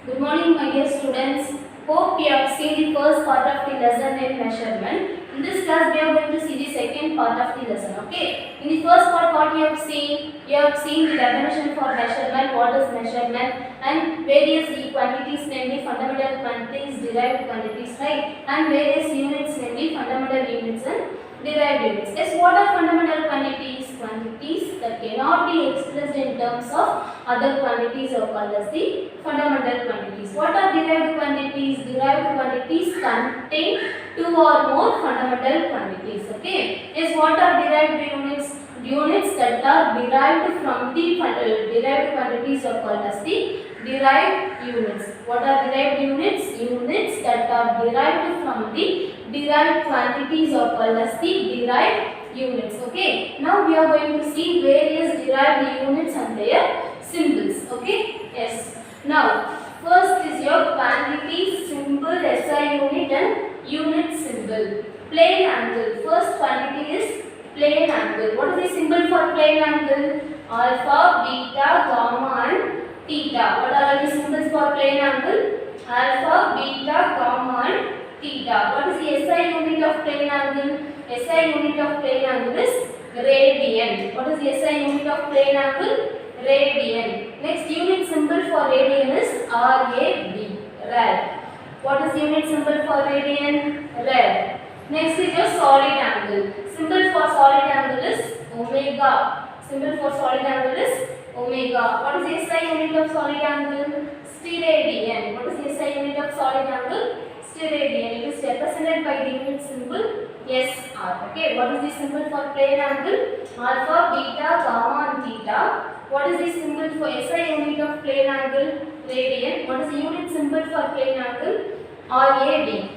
Good morning, my dear students. Hope you have seen the first part of the lesson in measurement. In this class, we are going to see the second part of the lesson. Okay. In the first part, what you have seen? You have seen the definition for measurement, what is measurement, and various quantities, namely fundamental quantities, derived quantities, right? And various units, namely fundamental units and derived units. Yes, what are fundamental quantities? Quantities that cannot be expressed in terms of other quantities are called as the fundamental quantities. What are derived quantities? Derived quantities contain two or more fundamental quantities. Okay. Yes, what are derived units? Units that are derived from the derived quantities are called as the derived units. What are derived units? Units that are derived from the derived quantities are called as the derived units. Okay. Now we are going to see various derived units and their symbols. Okay. Yes. Now first is your quantity symbol, SI unit and unit symbol. Plane angle. First quantity is plane angle. What is the symbol for plane angle? Alpha, beta, gamma and theta. What are the symbols for plane angle? Alpha, beta, gamma and theta. What is the SI unit of plane angle? SI unit of plane angle is radian. What is the SI unit of plane angle? Radian. Next unit symbol for radian is RAD. Rad. What is unit symbol for radian? Rad. Next is your solid angle. Symbol for solid angle is omega. Symbol for solid angle is omega. What is the SI unit of solid angle? Steradian. What is the SI unit of solid angle? Steradian. It is represented by the unit symbol SR. Okay. What is the symbol for plane angle? Alpha, beta, gamma and theta. What is the symbol for SI unit of plane angle? Radian. What is the unit symbol for plane angle? RAD.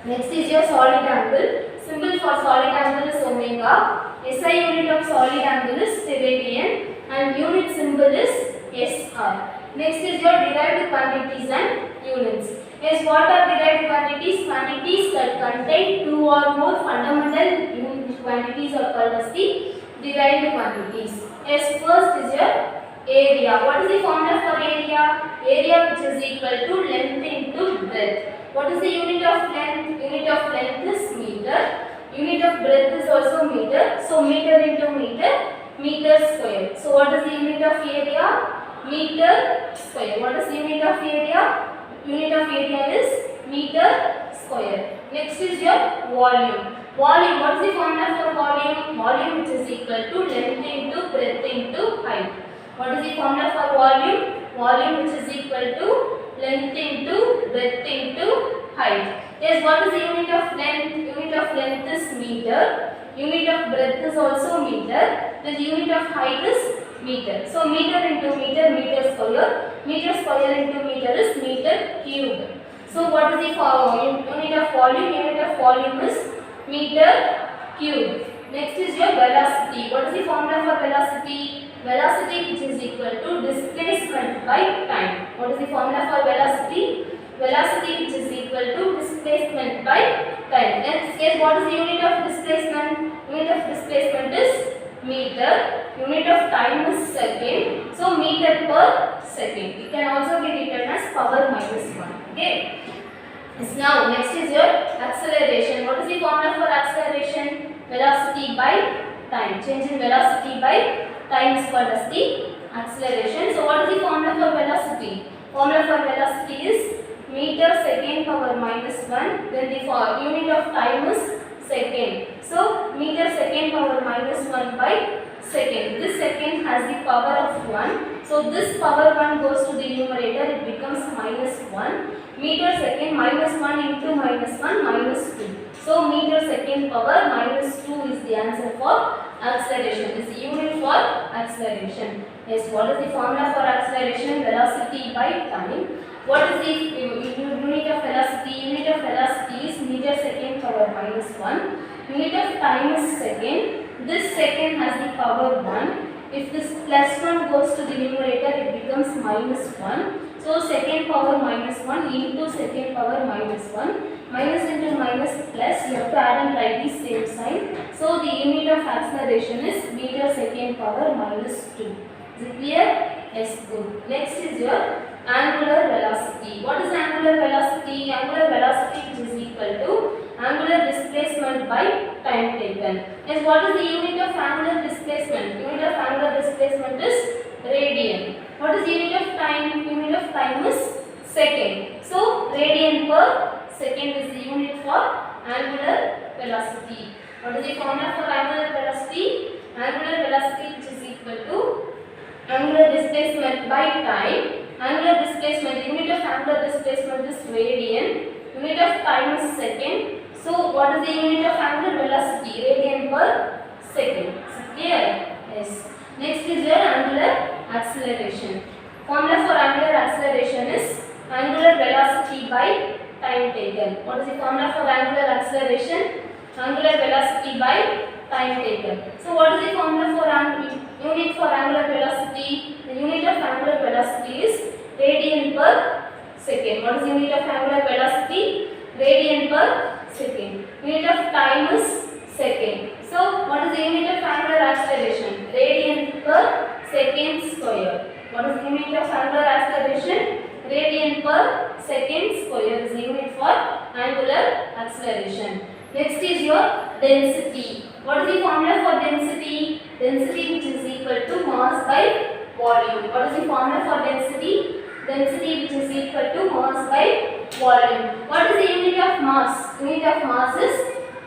Next is your solid angle. Symbol for solid angle is omega. SI unit of solid angle is steradian and unit symbol is SR. Next is your derived quantities and units. Yes, what are derived quantities? Quantities that contain two or more fundamental quantities are called as the derived quantities. Yes, first is your area. What is the formula for area? Area which is equal to length into breadth. What is the unit of length? Unit of length is meter. Unit of breadth is also meter. So meter into meter, meter square. So what is the unit of area? Meter square. What is the unit of area? Unit of area is meter square. Next is your volume. Volume. What is the formula for volume? Volume which is equal to length into breadth into height. What is the formula for volume? Volume which is equal to length into breadth into height. Yes, what is the unit of length? Unit of length is meter. Unit of breadth is also meter. The unit of height is meter. So meter into meter, meter square. Meter square into meter is meter cube. So what is the unit of volume? Unit of volume is meter cube. Next is your velocity. What is the formula for velocity? Velocity which is equal to displacement by time. What is the formula for velocity? Velocity which is equal to displacement by time. Yes, what is the unit of displacement? Unit of displacement is meter. Unit of time is second. So meter per second. It can also be written as power minus 1. Okay. Yes, now next is your acceleration. What is the formula for acceleration? Velocity by time. Change in velocity by time is called as the acceleration. So what is the formula for velocity? Formula for velocity is meter second power minus 1. Then the unit of time is second. So meter second power minus 1 by second. This second has the power of 1. So this power 1 goes to the numerator. It becomes minus 1. Meter second minus 1 into minus 1 minus 2. So meter second power minus 2 is the answer for acceleration. This is the unit for acceleration. Yes, what is the formula for acceleration? Velocity by time. What is the unit of velocity? Unit of velocity is meter second power minus 1. Unit of time is second. This second has the power 1. If this plus 1 goes to the numerator, it becomes minus 1. So second power minus 1 into second power minus 1. Minus into minus plus, you have to add and write the same sign. So the unit of acceleration is meter second power minus 2. Is it clear? Yes, good. Next is your angular velocity. What is angular velocity? Angular velocity which is equal to angular displacement by time taken. Yes, what is the unit of angular displacement? Unit of angular displacement is radian. What is the unit of time? Unit of time is second. So radian per second is the unit for angular velocity. What is the formula for angular velocity? Angular velocity which is equal to angular displacement by time. Angular displacement, unit of angular displacement is radian. Unit of time is second. So what is the unit of angular velocity? Radian per second. Is it clear? Yes. Next is your angular acceleration. Formula for angular acceleration is angular velocity by time taken. What is the formula for angular acceleration? Angular velocity by time taken. So what is the formula for unit for angular velocity? The unit of angular velocity is radian per second. What is the unit of angular velocity? Radian per second. Unit of time is second. So what is the unit of angular acceleration? Radian per second square. What is the unit of angular acceleration? Radian per second square is the unit for angular acceleration. Next is your density. What is the formula for density? Density which is equal to mass by volume. What is the formula for density? Density which is equal to mass by volume. What is the unit of mass? Unit of mass is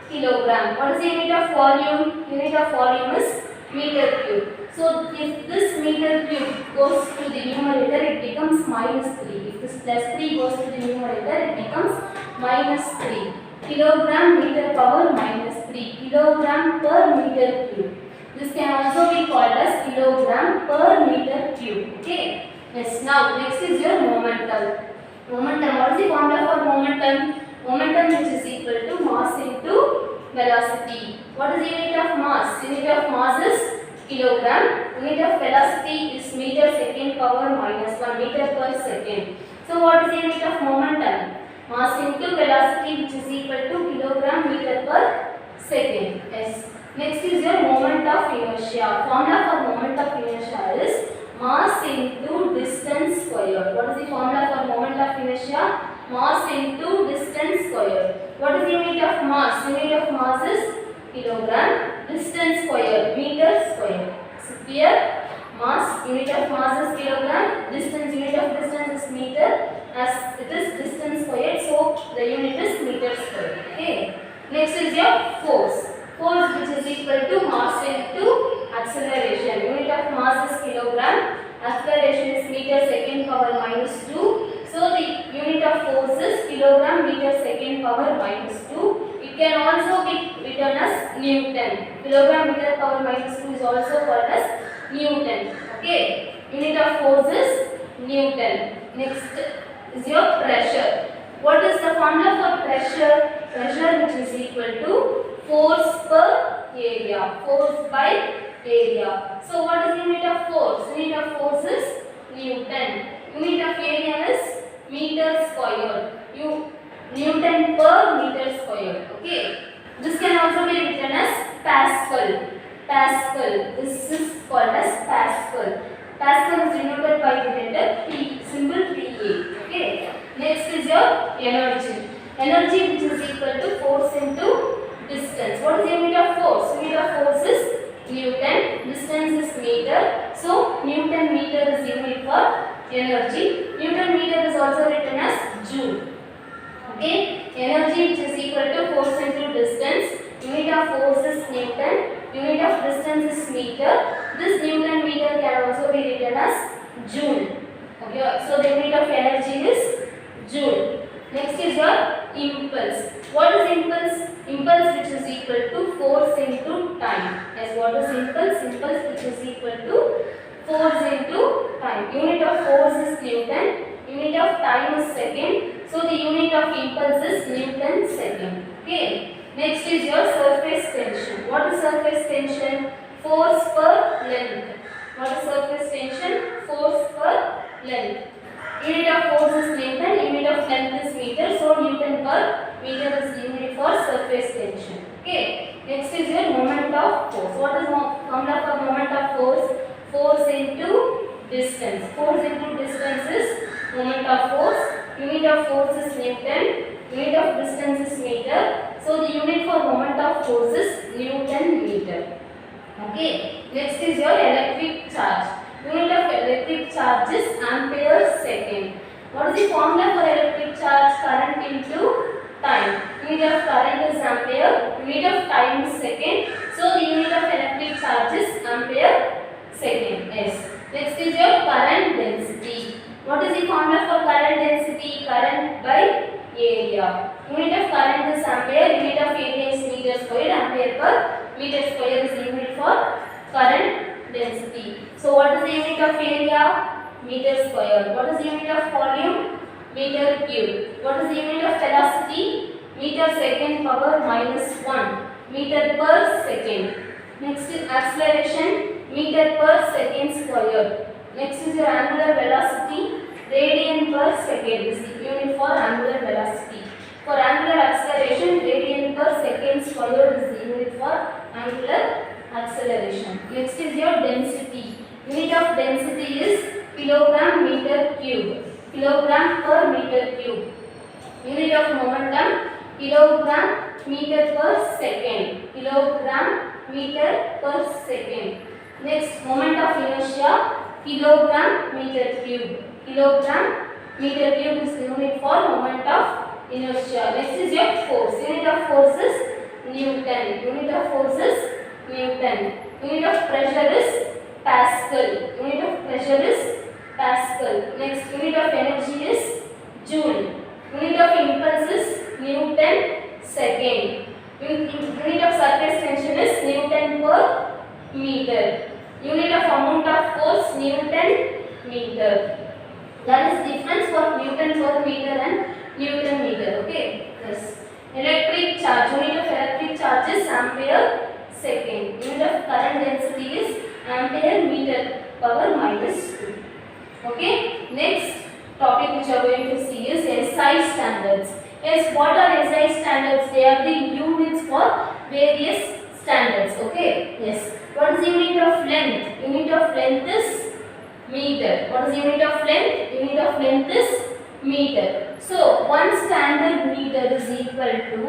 kilogram. What is the unit of volume? Unit of volume is meter cube. So if this meter cube goes to the numerator, it becomes minus 3. If this plus 3 goes to the numerator, it becomes minus 3. Kilogram meter power minus 3. Kilogram per meter cube. This can also be called as kilogram per meter cube. Okay. Yes. Now next is your momentum. Momentum. What is the formula for momentum? Momentum which is equal to mass into velocity. What is the unit of mass? Unit of mass is kilogram. Unit of velocity is meter second power minus 1 meter per second. So what is the unit of momentum? Mass into velocity which is equal to kilogram meter per second. Yes. Next is your moment of inertia. Formula for moment of inertia is mass into distance squared. What is the formula for moment of inertia? Mass into distance squared. What is the unit of mass? Unit of mass is kilogram. Distance squared, meter squared. So here mass, unit of mass is kilogram. Distance, unit of distance is meter. As it is distance squared, so the unit is meter squared. Okay. Next is your force. Force which is equal to mass into acceleration. Unit of mass is kilogram. Acceleration is meter second power minus 2. So the unit of force is kilogram meter second power minus 2. It can also be written as Newton. Kilogram meter power minus 2 is also called as Newton. Okay. Unit of force is Newton. Next is your pressure. What is the formula for pressure? Pressure which is equal to force per area. Force by area. So what is the unit of force? Unit of force is Newton. Unit of area is meter squared. Newton per meter squared. Okay. This can also be written as Pascal. Pascal. This is called as Pascal. Pascal is denoted by the letter P, symbol PA. Okay. Next is your energy. Energy which is equal to force into distance. What is the unit of force? Unit of force is Newton. Distance is meter. So Newton meter is unit for energy. Newton meter is also written as Joule. Okay. Energy which is equal to force into distance. Unit of force is Newton. Unit of distance is meter. This Newton meter can also be written as Joule. Okay. So the unit of energy is Joule. Next is your impulse. What is impulse? Impulse which is equal to force into time. Yes, what is impulse? Impulse which is equal to force into time. Unit of force is Newton. Unit of time is second. So the unit of impulse is Newton second. Okay. Next is your surface tension. What is surface tension? Force per length. What is surface tension? Force per length. Unit of force is Newton. Unit of length is meter. So Newton per meter is the unit for surface tension. Okay. Next is your moment of force. What is formula for moment of force? Force into distance. Force into distance is moment of force. Unit of force is Newton. Unit of distance is meter. So the unit for moment of force is Newton meter. Okay. Next is your electric charge. Unit of electric charge is ampere second. What is the formula for electric charge? Current into time. Unit of current is ampere. Unit of time is second. So the unit of electric charge is ampere second. Yes. Next is your current density. What is the formula for current density? Current by area. Unit of current is ampere. Unit of area is meter square. Ampere per meter square is the unit for current density. So what is the unit of area? Meter square. What is the unit of volume? Meter cube. What is the unit of velocity? Meter second power minus 1. Meter per second. Next is acceleration. Meter per second square. Next is your angular velocity. Radian per second is the unit for angular velocity. For angular acceleration, radian per second square is the unit for angular acceleration. Next is your density. Unit of density is kilogram meter cube. Kilogram per meter cube. Unit of momentum, kilogram meter per second. Kilogram meter per second. Next, moment of inertia, kilogram meter cube. Kilogram meter cube is the unit for moment of inertia. Next is your force. Unit of force is Newton. Unit of force is Newton. Unit of pressure is Pascal. Unit of pressure is Pascal. Next, unit of energy is Joule. Unit of impulse is Newton second. Unit of surface tension is Newton per meter. Unit of amount of force Newton meter. That is difference for Newton per meter and Newton meter. Okay. Yes. Electric charge. Unit of electric charge is ampere second. Unit of current density is ampere meter power minus 2. Okay. Next topic which we are going to see is SI standards. Yes, what are SI standards? They are the units for various standards. Okay. Yes. What is the unit of length? Unit of length is meter. What is the unit of length? Unit of length is meter. So 1 standard meter is equal to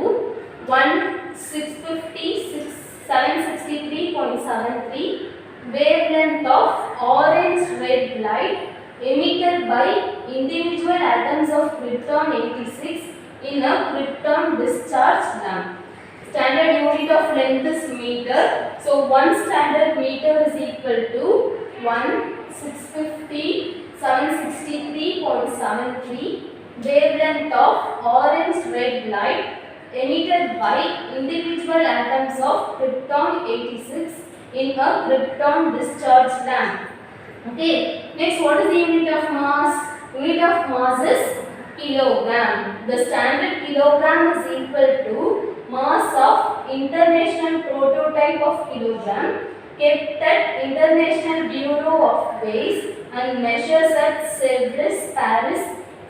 763.73 wavelength of orange red light emitted by individual atoms of krypton 86 in a krypton discharge lamp. Standard unit of length is meter. So 1 standard meter is equal to 763.73 wavelength of orange red light emitted by individual atoms of krypton 86 in a krypton discharge lamp. Okay. Next, what is the unit of mass? Unit of mass is kilogram. The standard kilogram is equal to mass of international prototype of kilogram kept at International Bureau of Weights and Measures at Sevres, Paris,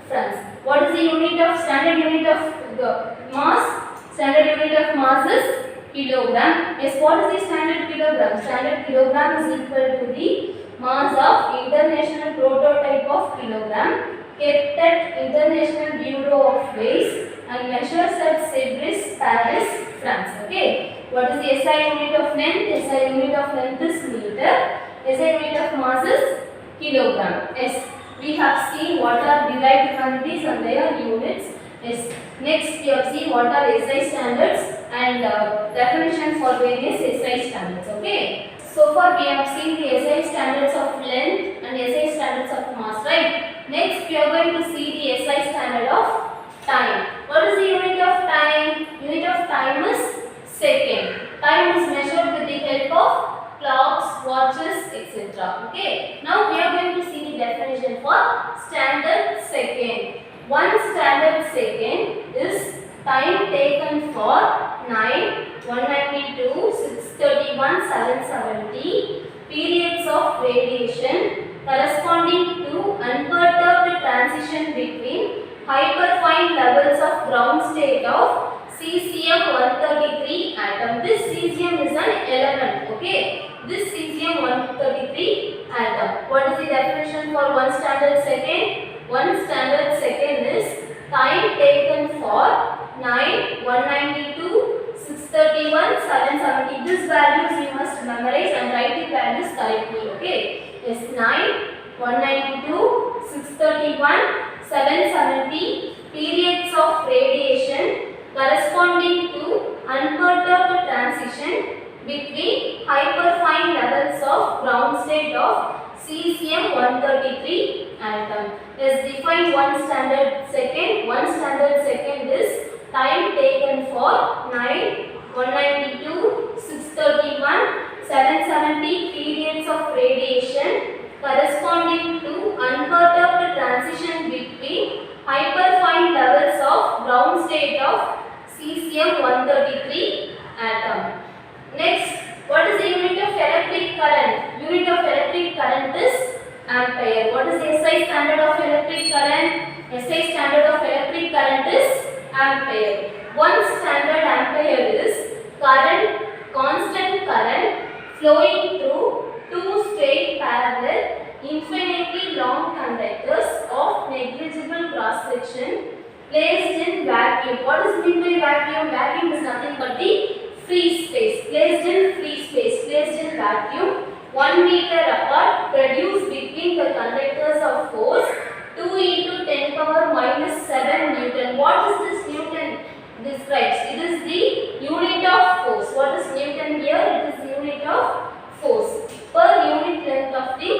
France. What is the unit of standard unit of the mass? Standard unit of mass is kilogram. Yes, what is the standard kilogram? Standard kilogram is equal to the mass of international prototype of kilogram kept at International Bureau of Weights and Measures at Sevres, Paris, France. Okay. What is the SI unit of length? SI unit of length is meter. SI unit of mass is kilogram. Yes. We have seen what are derived quantities and their units. Yes. Next, we have seen what are SI standards and definition for various SI standards. Okay. So far we have seen the SI standards of length and SI standards of mass, right? Next, we are going to see the SI standard of time. What is the unit of time? Unit of time is second. Time is measured with the help of clocks, watches, etc. Okay. Now we are going to see the definition for standard second. 1 standard second is time taken for 9, 192, 631, 770 periods of radiation corresponding to unperturbed transition between hyperfine levels of ground state of cesium-133 atom. This cesium is an element. Okay. This cesium-133 atom. What is the definition for 1 standard second? 1 standard second is time taken for 9, 192, 631, 770. These values you must memorize and write the values correctly. Okay. Yes, 9, 192, 631, 770 periods of radiation corresponding to unperturbed transition between hyperfine levels of ground state of cesium-133 atom. Is defined 1 standard second. 1 standard second is time taken for 9, 192, 631, 770 periods of radiation corresponding to unperturbed transition between hyperfine levels of ground state of cesium-133 atom. Next, what is the unit of electric current? Unit of electric current is ampere. What is the SI standard of electric current? SI standard of electric current is ampere. 1 standard ampere is current, constant current flowing through two straight parallel infinitely long conductors of negligible cross section placed in vacuum. What is meant by vacuum? Vacuum is nothing but the free space. Placed in free space, placed in vacuum, 1 meter apart, produced between the conductors of force 2 into 10 power minus 7 Newton. What is this Newton describes? It is the unit of force. What is Newton here? It is the unit of force per unit length of the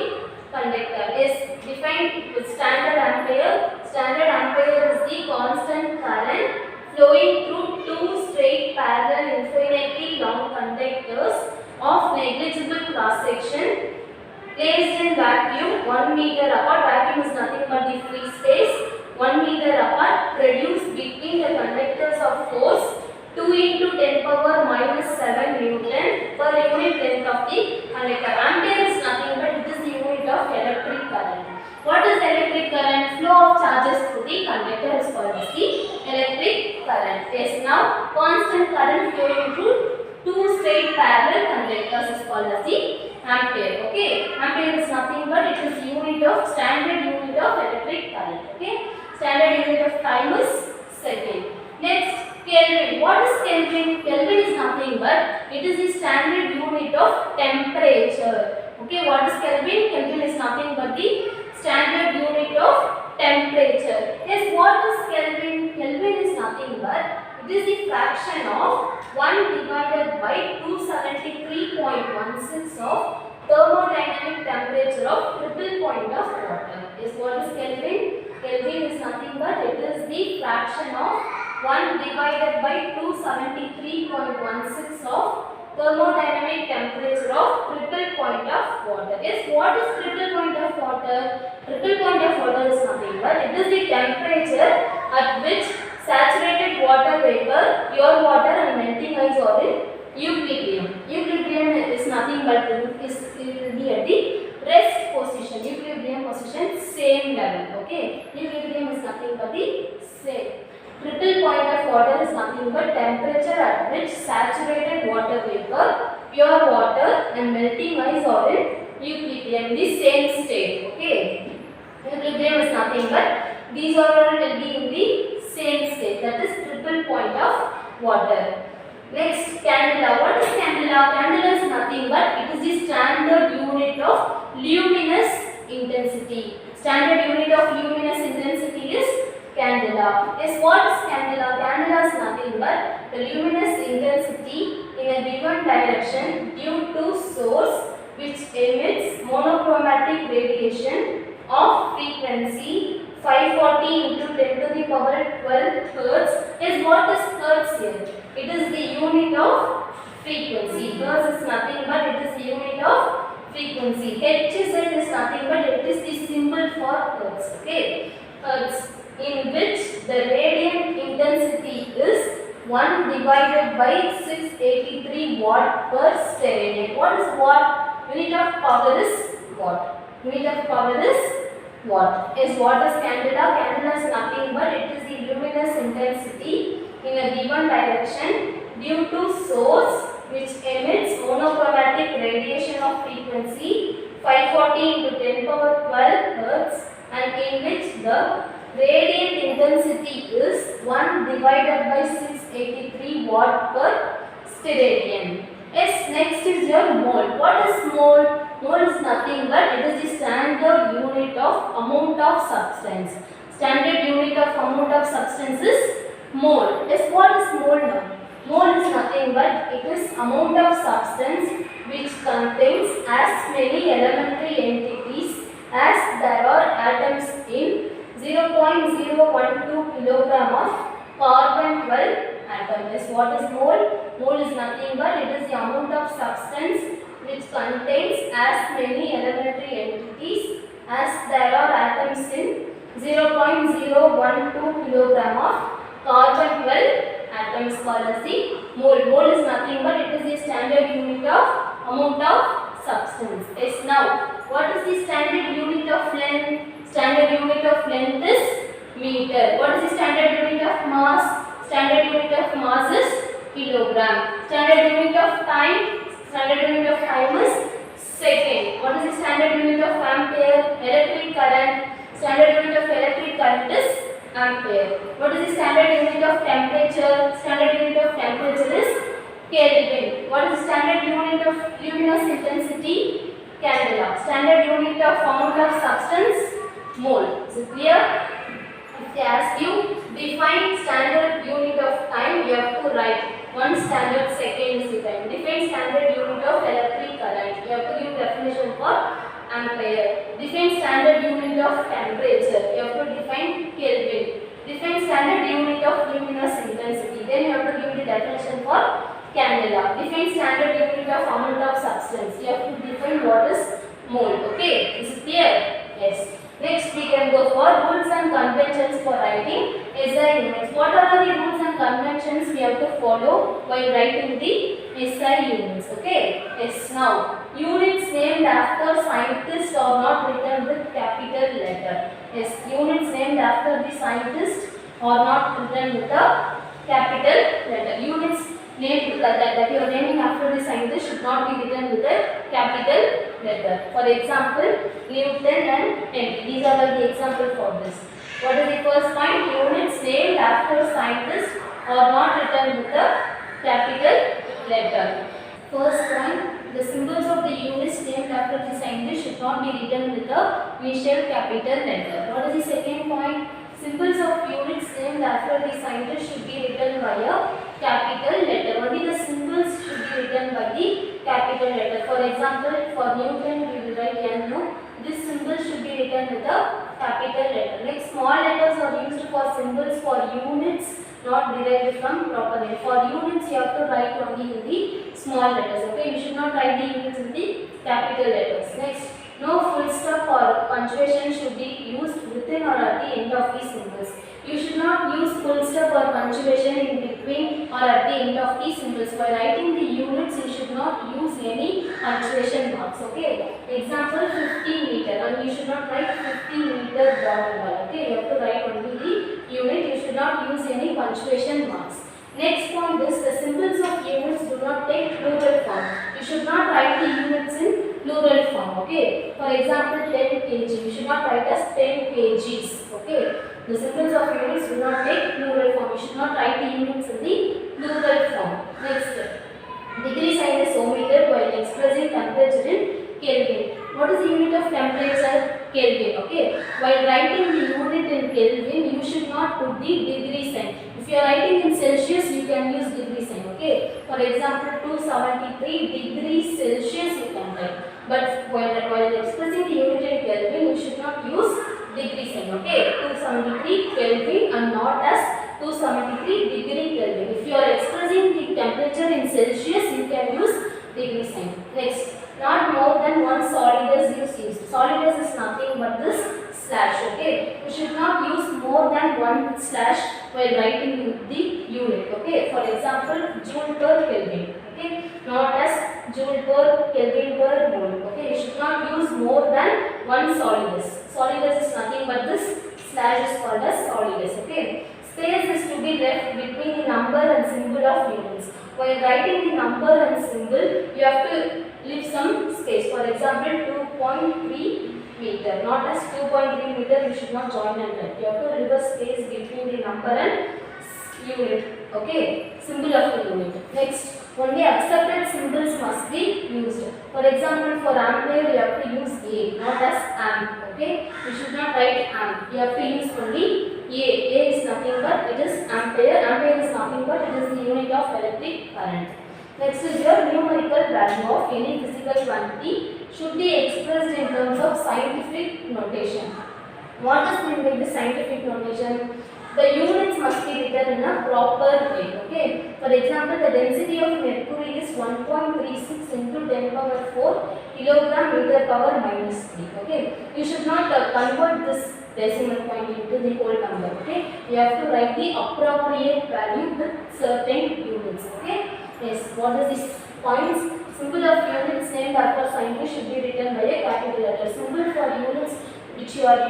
conductor. Is defined with standard ampere. Standard ampere is the constant current flowing through two straight parallel infinitely long conductors of negligible cross section placed in vacuum 1 meter apart. Vacuum is nothing but the free space. 1 meter apart, produced between the conductors of force 2 into 10 power minus 7 Newton per unit length of the conductor. Ampere is nothing but it is the unit of electric current. What is electric current? Flow of charges through the conductor is called as the electric current. Yes, now constant current flowing through two straight parallel conductors is called as the ampere. Okay, ampere is nothing but it is unit of standard unit of electric current. Okay, standard unit of time is second. Next, Kelvin. What is Kelvin? Kelvin is nothing but it is the standard unit of temperature. Okay, what is Kelvin? Kelvin is nothing but the standard unit of temperature. Yes, what is Kelvin? Kelvin is nothing but it is the fraction of 1 divided by 273.16 of thermodynamic temperature of triple point of water. Yes, what is Kelvin? Kelvin is nothing but it is the fraction of 1 divided by 273.16 of thermodynamic temperature of triple point of water. Yes, what is triple point of water? Triple point of water is nothing but it is the temperature at which saturated water vapor, pure water and melting ice are in equilibrium. Equilibrium is nothing but it will be at the rest position. Equilibrium position same level. Okay, equilibrium is nothing but the same. Triple point of water is nothing but temperature at which saturated water vapor, pure water and melting ice are in equilibrium, the same state. Okay, equilibrium is nothing but these all will be in the same state, that is triple point of water. Next, candela. What is candela? Candela is nothing but it is the standard unit of luminous intensity. Standard unit of luminous intensity is candela. Yes, what is candela? Candela is nothing but the luminous intensity in a given direction due to source which emits monochromatic radiation of frequency 540 into 10 to the power 12 hertz. Is what is hertz here? It is the unit of frequency. Hertz is nothing but it is the unit of frequency. Hz is nothing but it is the symbol for hertz. Okay, hertz, in which the radiant intensity is 1 divided by 683 watt per steradian. What is watt? Unit of power is watt. Unit of power is watt. Is what is candela? Candela is nothing but it is the luminous intensity in a given direction due to source which emits monochromatic radiation of frequency 540 into 10 power 12 hertz and in which the radiant intensity is 1 divided by 683 watt per steradian. Yes, next is your mole. What is mole? Mole is nothing but it is the standard unit of amount of substance. Standard unit of amount of substance is mole. Yes, what is mole now? Mole is nothing but it is amount of substance which contains as many elementary entities as there are atoms in 0.012 kilogram of carbon 12 atom. Yes, what is mole? Mole is nothing but it is the amount of substance which contains as many elementary entities as there are atoms in 0.012 kilogram of carbon 12 atoms called as the mole. Mole is nothing but it is the standard unit of amount of substance. Yes, now what is the standard unit of length? Standard unit of length is meter. What is the standard unit of mass? Standard unit of mass is kilogram. Standard unit of time? Standard unit of time is second. What is the standard unit of ampere? Electric current. Standard unit of electric current is ampere. What is the standard unit of temperature? Standard unit of temperature is Kelvin. What is the standard unit of luminous intensity? Candela. Standard unit of amount of substance? Mole. Is it clear? If they ask you define standard unit of time, you have to write 1 standard second is the time. Define standard unit of electric current. You have to give definition for ampere. Define standard unit of temperature. You have to define Kelvin. Define standard unit of luminous intensity. Then you have to give the definition for candela. Define standard unit of amount of substance. You have to define what is mole. Okay, is it clear? Yes. Next we can go for rules and conventions for writing SI units. What are the rules and conventions we have to follow while writing the SI units? Okay. Yes. Now units named after scientists are not written with capital letter. Yes. Units named after the scientist are not written with a capital letter. Units named that you are naming after the scientist should not be written with a capital letter. For example, Newton and Henry. These are the example for this. What is the first point? Units named after scientists are not written with a capital letter. First point, the symbols of the units named after the scientist should not be written with a initial capital letter. What is the second point? Symbols of units named after the scientist should be written by a capital letter. Only the symbols should be written by the capital letter. For example, for Newton we will write NU. This symbol should be written with a capital letter. Next, small letters are used for symbols for units not derived from proper name. For units you have to write only in the small letters. Okay, you should not write the units in the capital letters. Next, no full stop or punctuation should be used within or at the end of the symbols. You should not use full stop or punctuation in between or at the end of the symbols. While writing the units, you should not use any punctuation marks. Okay. Example 50 meter, and you should not write 50 meter down. Okay. You have to write only the unit. You should not use any punctuation marks. Next point is the symbols of units do not take plural form. You should not write the units in plural form. Okay. For example, 10 kg. You should not write as 10 kgs. Okay. The symbols of units do not take plural form. You should not write the units in the plural form. Next, degree sign is omitted while expressing temperature in Kelvin. What is the unit of temperature? Kelvin. Okay. While writing the unit in Kelvin, you should not put the degree sign. If you are writing in Celsius, you can use degree sign. Okay. For example, 273 degrees Celsius you can write. But while expressing the unit in Kelvin, you should not use degree sign. Okay. 273 Kelvin and not as 273 degree Kelvin. If you are expressing the temperature in Celsius, you can use degree sign. Next, not more than one solidus is used. Solidus is nothing but this slash. Okay. You should not use more than one slash while writing the unit. Okay. For example, joule per Kelvin. Okay. Not as joule per Kelvin per mole. Okay. You should not use more than one solidus. Solidus is nothing but this slash is called as solidus. Okay. Space is to be left between the number and symbol of units. While writing the number and symbol, you have to leave some space. For example, 2.3 meter, not as 2.3 meter. You should not join and write. You have to reverse space between the number and unit. Okay, symbol of the unit. Next, only accepted symbols must be used. For example, for ampere you have to use A, not as amp. Okay, you should not write amp. You have to use only A. A is nothing but it is ampere. Ampere is nothing but it is the unit of electric current. Next is your numerical value of any physical quantity should be expressed in terms of scientific notation. What is meant by the scientific notation? The units must be written in a proper way. Okay. For example, the density of mercury is 1.36 into 10 power 4 kilogram meter power minus 3. Okay. You should not convert this decimal point into the whole number. Okay. You have to write the appropriate value with certain units. Okay. Yes. What is this points? Symbol of units named after scientist should be written by a capital letter. Symbol for units which you are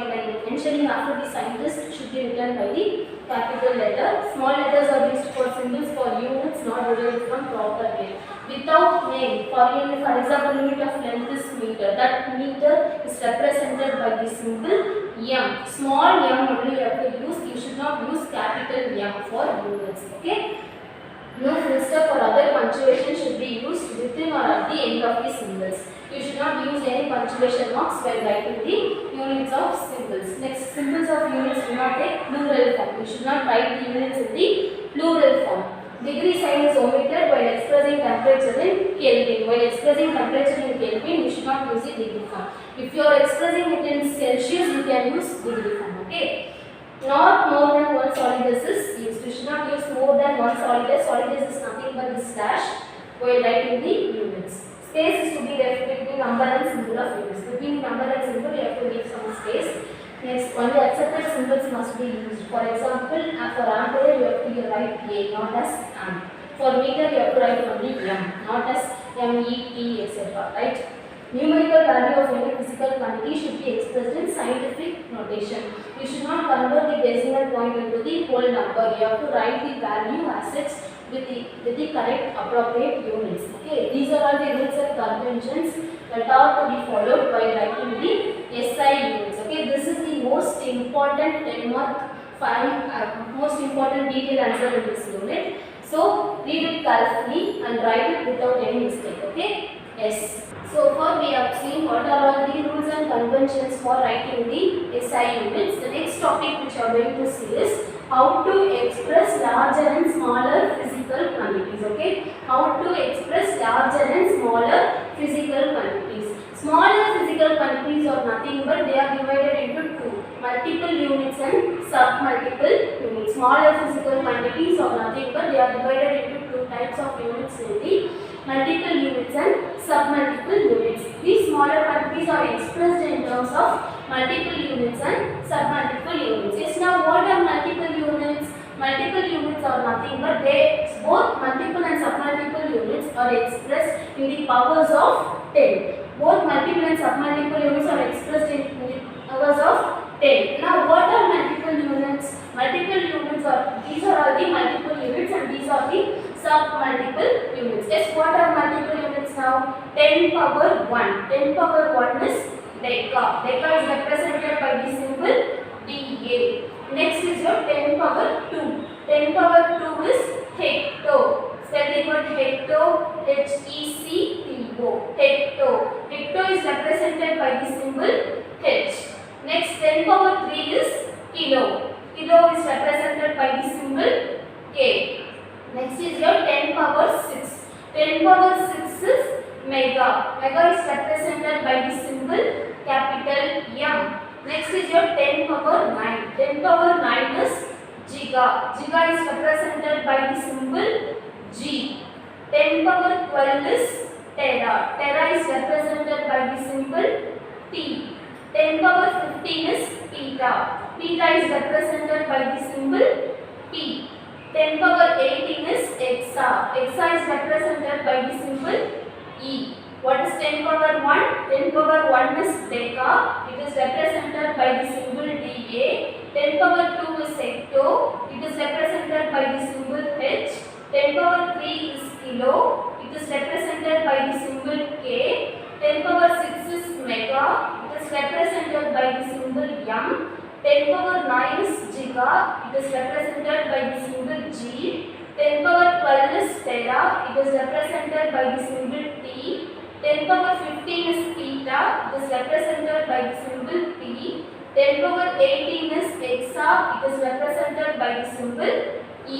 mentioning after the scientist should be written by the capital letter. Small letters are used for symbols for units not derived from proper way. Without name, for unit, for example, unit of length is meter. That meter is represented by the symbol m. Small m only you have to use. You should not use capital M for units. Okay. No full stop or other punctuation should be used within or at the end of the symbols. You should not use any punctuation marks when writing the units of symbols. Next, symbols of units do not take plural form. You should not write the units in the plural form. Degree sign is omitted while expressing temperature in Kelvin. While expressing temperature in Kelvin, you should not use the degree form. If you are expressing it in Celsius, you can use degree form. Okay. Not more than one solid gas is used. You should not use more than one solid gas. Solid gas is nothing but the slash while writing the units. Space is to be left between number and symbol of units. Between number and symbol, you have to leave some space. Next, only accepted symbols must be used. For example, for ampere, you have to write A, not as amp. For meter, you have to write only M, not as MET, etc. Right? Numerical value of any physical quantity should be expressed in scientific notation. You should not convert the decimal point into the whole number. You have to write the value as such with the correct appropriate units. Okay, these are all the rules and conventions that are to be followed by writing the SI units. Okay, this is the most important 10-mark most important detailed answer in this unit. So read it carefully and write it without any mistake. Okay. Yes. So far we have seen what are all the rules and conventions for writing the SI units. The next topic which we are going to see is how to express larger and smaller physical quantities. Okay, how to express larger and smaller physical quantities. Smaller physical quantities are nothing but they are divided into two: multiple units and sub-multiple units. Smaller physical quantities are nothing but they are divided into two types of units, namely multiple units and sub-multiple units. These smaller quantities are expressed in terms of multiple units and sub-multiple units. Yes, now what are multiple units? Multiple units are nothing but both multiple and sub-multiple units are expressed in the powers of 10. Both multiple and sub-multiple units are expressed in the powers of 10. Now what are multiple units? Multiple units are, these are all the multiple units and these are the sub-multiple units. Yes, what are multiple units now? 10 power 1. 10 power 1 is deca. Deca is represented by the symbol dA. Next is your 10 power 2. 10 power 2 is hecto. Spell the word hecto, H-E-C-T-O. Hecto. Hecto is represented by the symbol H. Next, 10 power 3 is kilo. Kilo is represented by the symbol K. Next is your 10 power 6. 10 power 6 is mega. Mega is represented by the symbol capital M. Next is your 10 power 9. 10 power 9 is giga. Giga is represented by the symbol G. 10 power 12 is tera. Tera is represented by the symbol T. 10 power 15 is peta. Peta is represented by the symbol P. 10 power 18 is exa. Exa is represented by the symbol E. What is 10 power 1? 10 power 1 is deca. It is represented by the symbol dA. 10 power 2 is hecto. It is represented by the symbol H. 10 power 3 is kilo. It is represented by the symbol K. 10 power 6 is mega. It is is represented by the symbol m. 10 power 9 is giga, it is represented by the symbol g. 10 power 12 is tera, it is represented by the symbol t. 10 power 15 is theta, it is represented by the symbol p. 10 power 18 is hexa, it is represented by the symbol e.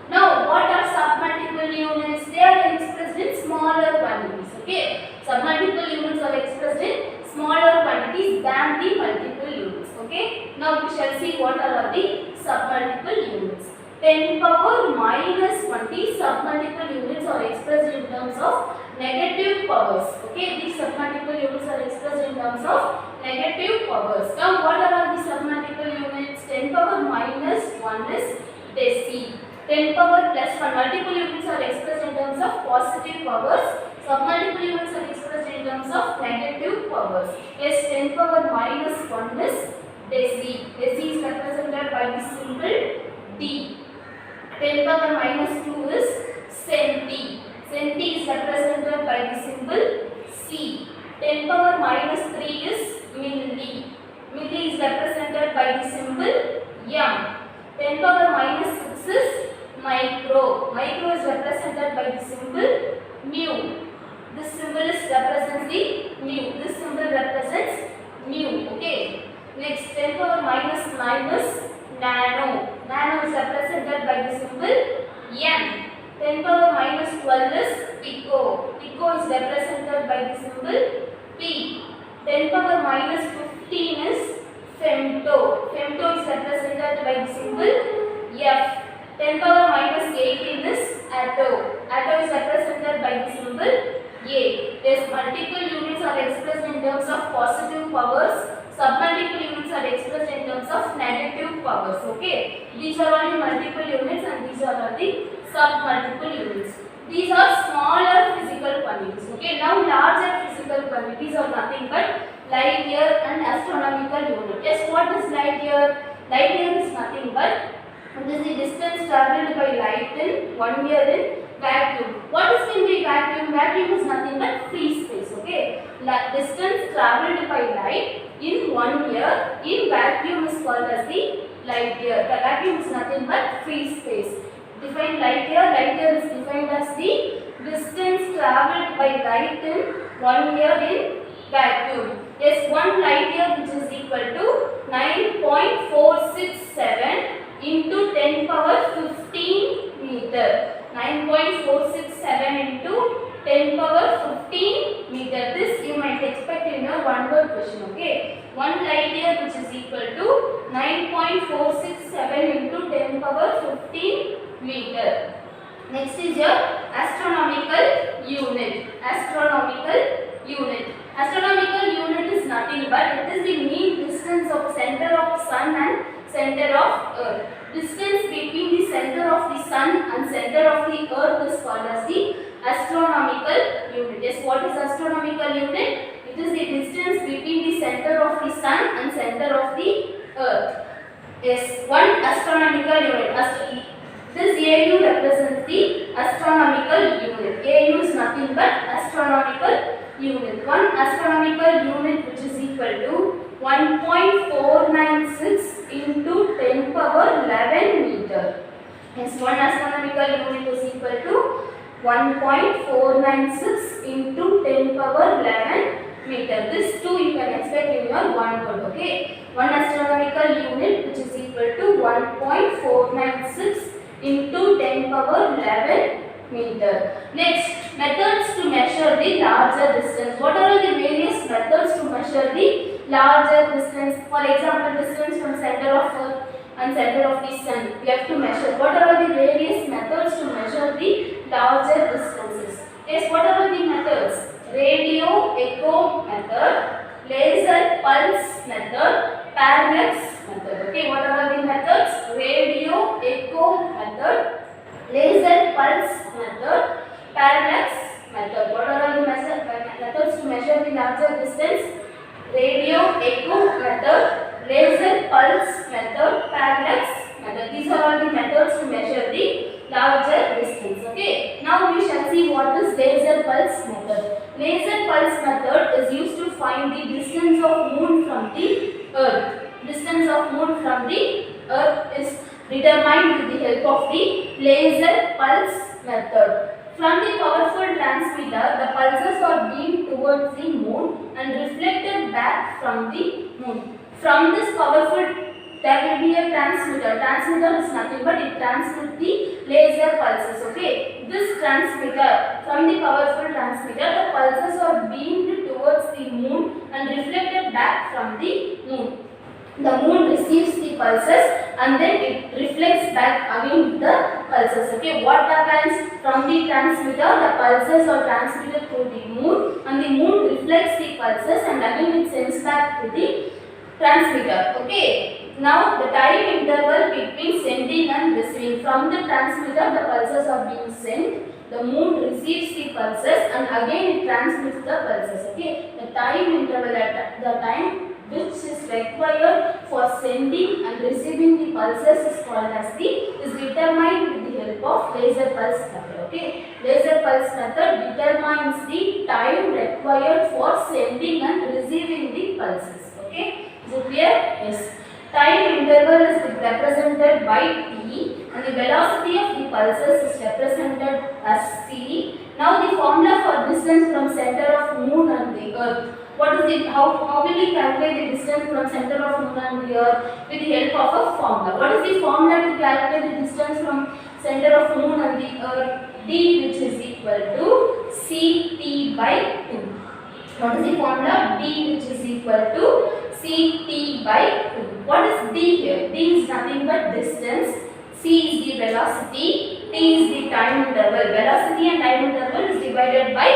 Now, what are submultiple units? They are expressed in smaller quantities. Okay, submultiple units are expressed in smaller quantities than the multiple units. Okay, now we shall see what are the submultiple units. 10 power minus 20 submultiple units are expressed in terms of negative powers. Okay, these submultiple units are expressed in terms of negative powers. Now, what are the submultiple units? 10 power minus 1 is deci. 10 power plus 1 multiple units are expressed in terms of positive powers. Submultiple units are expressed in terms of negative powers. Yes, 10 power minus 1 is deci. Deci is represented by the symbol D. 10 power minus 2 is centi. Centi is represented by the symbol C. 10 power minus 3 is milli. Milli is represented by the symbol M. 10 power minus 6 is micro. Micro is represented by the symbol mu. This symbol represents the mu. This symbol represents mu. Okay. Next, 10 power minus 9 is nano. Nano is represented by the symbol N. 10 power minus 12 is pico. Pico is represented by the symbol P. 10 power minus 15 is femto. Femto is represented by the symbol F. 10 power minus 18 is atto. Atto is represented by the symbol A. Yes, multiple units are expressed in terms of positive powers. Submultiple units are expressed in terms of negative powers. Okay. These are all the multiple units and these are all the submultiple units. These are smaller physical quantities. Okay. Now larger physical quantities are nothing but light year and astronomical unit. Yes, what is light year? Light year is nothing but it is the distance travelled by light in 1 year in vacuum. What is meant by vacuum? Vacuum is nothing but free space. Okay. Distance travelled by light in 1 year in vacuum is called as the light year. The vacuum is nothing but free space. Define light year. Light year is defined as the distance travelled by light in 1 year in vacuum. Yes, 1 light year which is equal to 9.467 into 10 power 15 meter. 9.467 into 10 power 15 meter. This you might expect in your one word question. Okay. 1 light year which is equal to 9.467 into 10 power 15 meter. Next is your astronomical unit. Astronomical unit. Astronomical unit is nothing but it is the mean distance of center of sun and center of earth. Distance between the center of the sun and center of the earth is called as the astronomical unit. Yes, what is astronomical unit? It is the distance between the center of the sun and center of the earth. Yes, 1 astronomical unit. This AU represents the astronomical unit. AU is nothing but astronomical unit. 1 astronomical unit which is equal to 1.496 into 10 power 11 meter. Hence 1 astronomical unit is equal to 1.496 into 10 power 11 meter. This too you can expect in your one word. Okay. 1 astronomical unit which is equal to 1.496 into 10 power 11 meter. Next, methods to measure the larger distance. What are the various methods to measure the larger distance? For example, distance from center of earth and center of the sun. We have to measure. What are the various methods to measure the larger distances? Yes, what are the methods? Radio echo method, laser pulse method, parallax method. Okay, what are the methods? Radio echo method, laser pulse method, parallax method. What are the methods to measure the larger distance? Radio echo method, laser pulse method, parallax method. These are all the methods to measure the larger distance. distance. Okay. Now we shall see what is laser pulse method. Laser pulse method is used to find the distance of moon from the earth. Distance of moon from the earth is determined with the help of the laser pulse method. From the powerful transmitter, the pulses are beamed towards the moon and reflected back from the moon. From this powerful, there will be a transmitter. Transmitter is nothing but it transmits the laser pulses. Okay. This transmitter, from the powerful transmitter, the pulses are beamed towards the moon and reflected back from the moon. The moon receives the pulses and then it reflects back again with the pulses. Okay, what happens from the transmitter? The pulses are transmitted through the moon and the moon reflects the pulses and again it sends back to the transmitter. Okay, now the time interval between sending and receiving. From the transmitter, the pulses are being sent. The moon receives the pulses and again it transmits the pulses. Okay, the time interval at the time which is required for sending and receiving the pulses is called as is determined with the help of laser pulse method. Okay, laser pulse method determines the time required for sending and receiving the pulses. Okay, is it clear? Yes. Time interval is represented by t and the velocity of the pulses is represented as c. Now the formula for distance from center of moon and the earth. What is it? How will we calculate the distance from center of moon and the earth? With the help of a formula. What is the formula to calculate the distance from center of moon and the earth? D, which is equal to Ct by 2. What is the formula? D, which is equal to Ct by 2. What is D here? D is nothing but distance. C is the velocity. T is the time interval. Velocity and time interval is divided by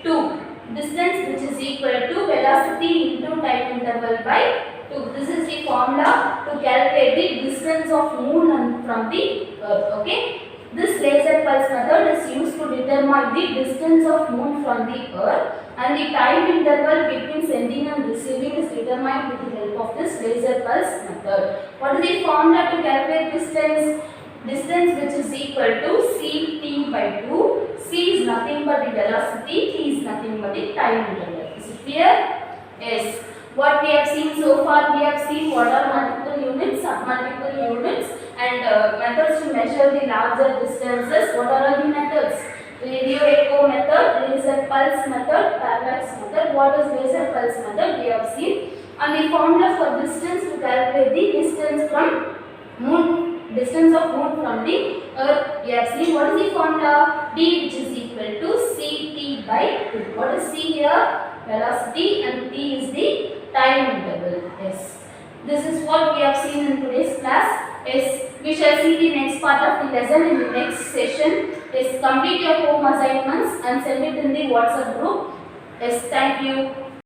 2. Distance which is equal to velocity into time interval by 2. This is the formula to calculate the distance of moon and from the earth. Okay. This laser pulse method is used to determine the distance of moon from the earth and the time interval between sending and receiving is determined with the help of this laser pulse method. What is the formula to calculate distance? Distance which is equal to Ct by 2. C is nothing but the velocity, T is nothing but the time interval. Is it clear? Yes. What we have seen so far, we have seen what are multiple units, submultiple units and methods to measure the larger distances. What are all the methods? Radio echo method, laser pulse method, parallax method. What is laser pulse method? We have seen. And the formula for distance to calculate the distance from moon, distance of moon from the earth. We have seen. What is the formula? D, which is equal to Ct by 2. What is C here? Velocity, and T is the time interval. Yes. This is what we have seen in today's class. Yes. We shall see the next part of the lesson in the next session. Yes. Complete your home assignments and send it in the WhatsApp group. Yes. Thank you.